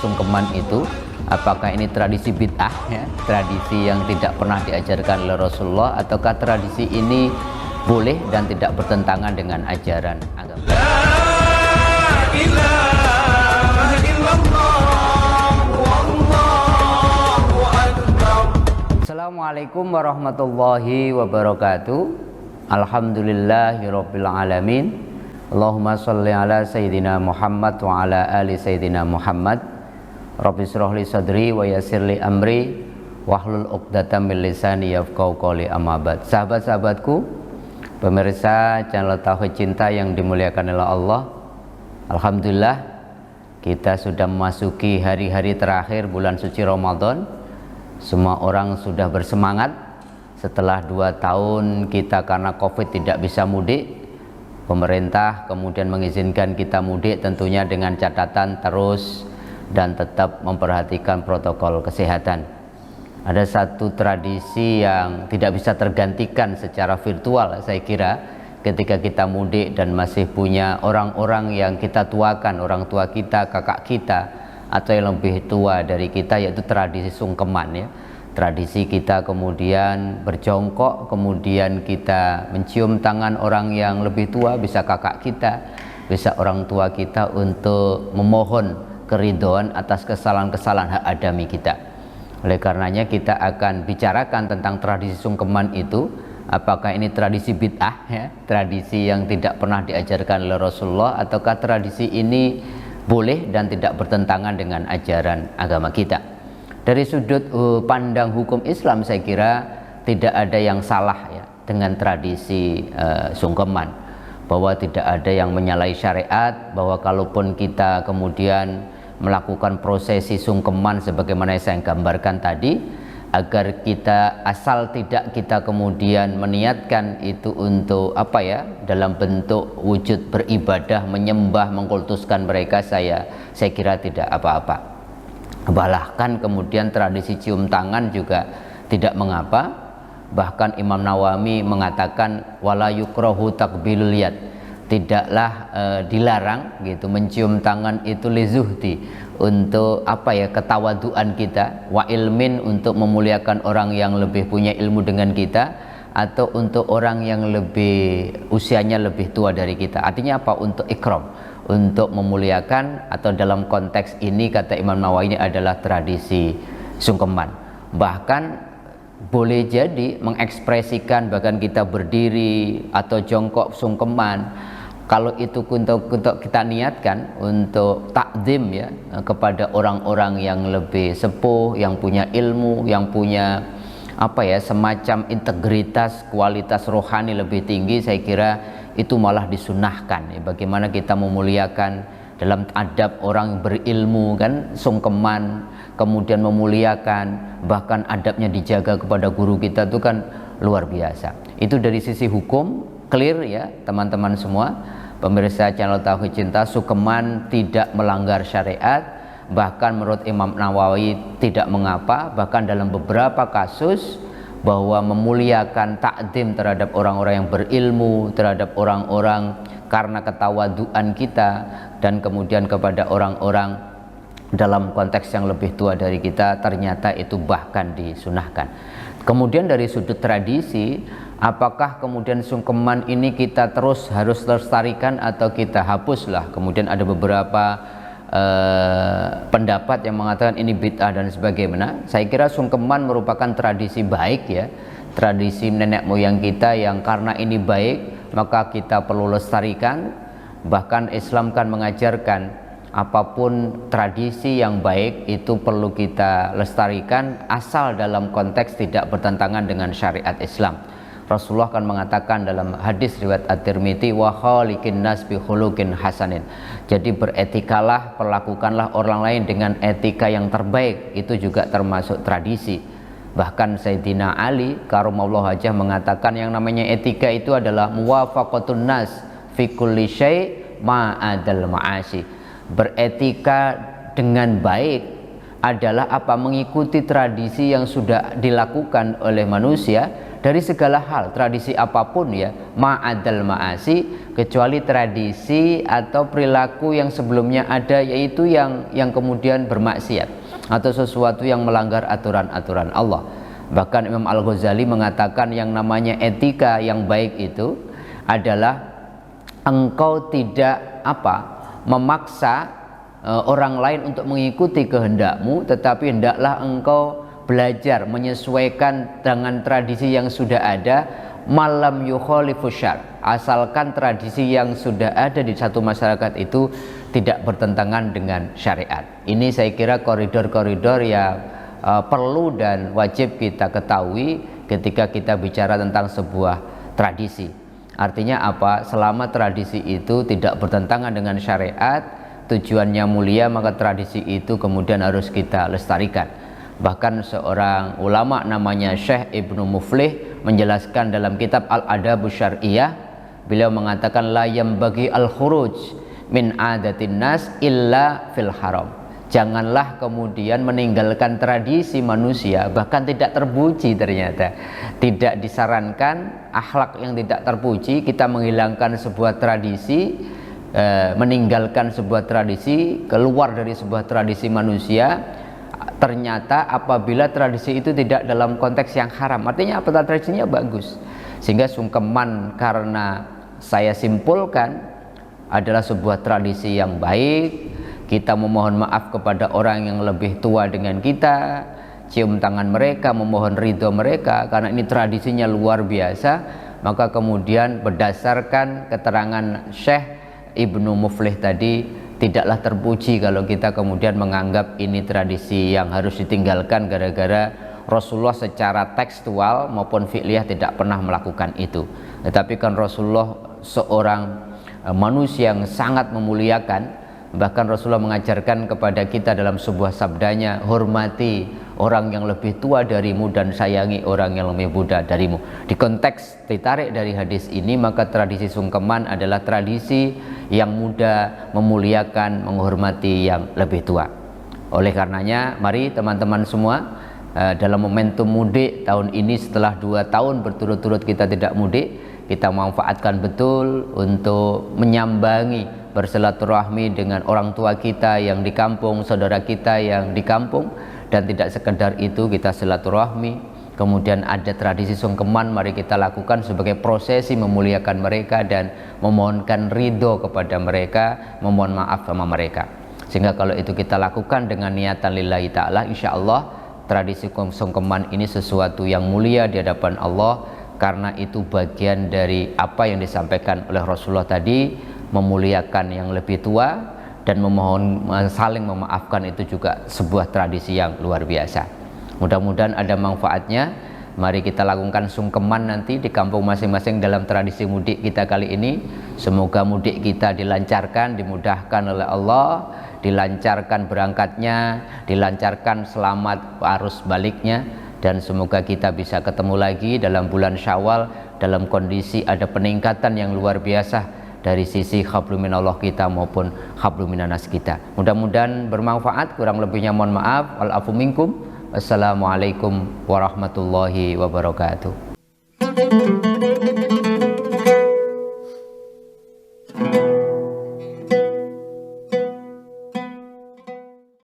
sungkeman itu, apakah ini tradisi bid'ah ya, tradisi yang tidak pernah diajarkan oleh Rasulullah, ataukah tradisi ini boleh dan tidak bertentangan dengan ajaran agama. Assalamualaikum warahmatullahi wabarakatuh. Alhamdulillahirabbil alamin. Allahumma shalli ala sayyidina Muhammad wa ala ali sayyidina Muhammad. Rabbi shrah li sadri wa yassir li amri wahlul 'uqdatam min lisani yafqahu qawli, amma ba'd. Sahabat-sahabatku, pemirsa channel Tauhid Cinta yang dimuliakan oleh Allah, alhamdulillah kita sudah memasuki hari-hari terakhir bulan suci Ramadan. Semua orang sudah bersemangat setelah 2 tahun kita karena Covid tidak bisa mudik. Pemerintah kemudian mengizinkan kita mudik, tentunya dengan catatan terus dan tetap memperhatikan protokol kesehatan. Ada satu tradisi yang tidak bisa tergantikan secara virtual, saya kira, ketika kita mudik dan masih punya orang-orang yang kita tuakan, orang tua kita, kakak kita, atau yang lebih tua dari kita, yaitu tradisi sungkeman ya. Tradisi kita kemudian berjongkok, kemudian kita mencium tangan orang yang lebih tua, bisa kakak kita, bisa orang tua kita, untuk memohon keridhaan atas kesalahan-kesalahan hak adami kita. Oleh karenanya kita akan bicarakan tentang tradisi sungkeman itu, apakah ini tradisi bid'ah ya, tradisi yang tidak pernah diajarkan oleh Rasulullah, ataukah tradisi ini boleh dan tidak bertentangan dengan ajaran agama kita. Dari sudut pandang hukum Islam, saya kira tidak ada yang salah ya dengan tradisi sungkeman, bahwa tidak ada yang menyalahi syariat, bahwa kalaupun kita kemudian melakukan prosesi sungkeman sebagaimana yang saya gambarkan tadi, agar kita asal tidak kita kemudian meniatkan itu untuk apa ya, dalam bentuk wujud beribadah, menyembah, mengkultuskan mereka, saya kira tidak apa-apa. Bahkan kemudian tradisi cium tangan juga tidak mengapa. Bahkan Imam Nawawi mengatakan wala yukrahu takbilul yad, tidaklah dilarang gitu mencium tangan itu lizuhdi, untuk apa ya, ketawaduan kita, wa ilmin, untuk memuliakan orang yang lebih punya ilmu dengan kita, atau untuk orang yang lebih usianya lebih tua dari kita. Artinya apa? Untuk ikram, untuk memuliakan, atau dalam konteks ini kata Imam Nawawi ini adalah tradisi sungkeman. Bahkan boleh jadi mengekspresikan, bahkan kita berdiri atau jongkok sungkeman, kalau itu untuk kita niatkan untuk takdim ya kepada orang-orang yang lebih sepuh, yang punya ilmu, yang punya apa ya, semacam integritas, kualitas rohani lebih tinggi, saya kira itu malah disunahkan ya. Bagaimana kita memuliakan dalam adab orang berilmu kan, sungkeman, kemudian memuliakan, bahkan adabnya dijaga kepada guru kita, itu kan luar biasa. Itu dari sisi hukum clear ya teman-teman semua, pemirsa channel Tauhid Cinta. Sungkeman tidak melanggar syariat, bahkan menurut Imam Nawawi tidak mengapa. Bahkan dalam beberapa kasus bahwa memuliakan takdim terhadap orang-orang yang berilmu, terhadap orang-orang karena ketawaduan kita, dan kemudian kepada orang-orang dalam konteks yang lebih tua dari kita, ternyata itu bahkan disunahkan. Kemudian dari sudut tradisi, apakah kemudian sungkeman ini kita terus harus lestarikan atau kita hapuslah? Kemudian ada beberapa pendapat yang mengatakan ini bid'ah dan sebagainya. Saya kira sungkeman merupakan tradisi baik ya, tradisi nenek moyang kita yang karena ini baik maka kita perlu lestarikan. Bahkan Islam kan mengajarkan apapun tradisi yang baik itu perlu kita lestarikan, asal dalam konteks tidak bertentangan dengan syariat Islam. Rasulullah kan mengatakan dalam hadis riwayat At-Tirmidzi, wa khaliqin nas bi khuluqin hasanin. Jadi beretikalah, perlakukanlah orang lain dengan etika yang terbaik, itu juga termasuk tradisi. Bahkan Sayyidina Ali karumallahu wajhah mengatakan yang namanya etika itu adalah muwafaqatun nas fi kulli syai' ma'adal ma'asi. Beretika dengan baik adalah apa? Mengikuti tradisi yang sudah dilakukan oleh manusia dari segala hal, tradisi apapun ya, ma'adal ma'asi, kecuali tradisi atau perilaku yang sebelumnya ada, yaitu yang kemudian bermaksiat atau sesuatu yang melanggar aturan-aturan Allah. Bahkan Imam Al-Ghazali mengatakan yang namanya etika yang baik itu adalah engkau tidak memaksa orang lain untuk mengikuti kehendakmu, tetapi hendaklah engkau belajar menyesuaikan dengan tradisi yang sudah ada, malam yukhalifu syar, asalkan tradisi yang sudah ada di satu masyarakat itu tidak bertentangan dengan syariat. Ini saya kira koridor-koridor yang perlu dan wajib kita ketahui ketika kita bicara tentang sebuah tradisi. Artinya apa? Selama tradisi itu tidak bertentangan dengan syariat, tujuannya mulia, maka tradisi itu kemudian harus kita lestarikan. Bahkan seorang ulama namanya Syekh Ibnu Muflih menjelaskan dalam kitab Al-Adabus Syar'iyyah, beliau mengatakan la yambagi al-khuruj min adatin nas illa fil haram. Janganlah kemudian meninggalkan tradisi manusia, bahkan tidak terpuji ternyata. Tidak disarankan, akhlak yang tidak terpuji, kita menghilangkan sebuah tradisi, meninggalkan sebuah tradisi, keluar dari sebuah tradisi manusia. Ternyata apabila tradisi itu tidak dalam konteks yang haram, artinya apa? Tradisinya bagus, sehingga sungkeman karena saya simpulkan adalah sebuah tradisi yang baik. Kita memohon maaf kepada orang yang lebih tua dengan kita, cium tangan mereka, memohon ridho mereka, karena ini tradisinya luar biasa. Maka kemudian berdasarkan keterangan Syekh Ibnu Muflih tadi, tidaklah terpuji kalau kita kemudian menganggap ini tradisi yang harus ditinggalkan gara-gara Rasulullah secara tekstual maupun fi'liyah tidak pernah melakukan itu. Tetapi kan Rasulullah seorang manusia yang sangat memuliakan. Bahkan Rasulullah mengajarkan kepada kita dalam sebuah sabdanya, hormati orang yang lebih tua darimu dan sayangi orang yang lebih muda darimu. Di konteks ditarik dari hadis ini, maka tradisi sungkeman adalah tradisi yang muda, memuliakan, menghormati yang lebih tua. Oleh karenanya, mari teman-teman semua, dalam momentum mudik tahun ini, setelah 2 tahun berturut-turut kita tidak mudik, kita manfaatkan betul untuk menyambangi, bersilaturahmi dengan orang tua kita yang di kampung, saudara kita yang di kampung. Dan tidak sekedar itu, kita silaturahmi, kemudian ada tradisi sungkeman, mari kita lakukan sebagai prosesi memuliakan mereka dan memohonkan ridho kepada mereka, memohon maaf sama mereka. Sehingga kalau itu kita lakukan dengan niatan lillahi ta'ala, insya Allah tradisi sungkeman ini sesuatu yang mulia di hadapan Allah, karena itu bagian dari apa yang disampaikan oleh Rasulullah tadi, memuliakan yang lebih tua dan memohon saling memaafkan. Itu juga sebuah tradisi yang luar biasa. Mudah-mudahan ada manfaatnya. Mari kita lakukan sungkeman nanti di kampung masing-masing dalam tradisi mudik kita kali ini. Semoga mudik kita dilancarkan, dimudahkan oleh Allah, dilancarkan berangkatnya, dilancarkan selamat arus baliknya, dan semoga kita bisa ketemu lagi dalam bulan Syawal dalam kondisi ada peningkatan yang luar biasa dari sisi hablum minallah kita maupun hablum minanas kita. Mudah-mudahan bermanfaat, kurang lebihnya mohon maaf. Wal afu minkum. Wassalamualaikum warahmatullahi wabarakatuh.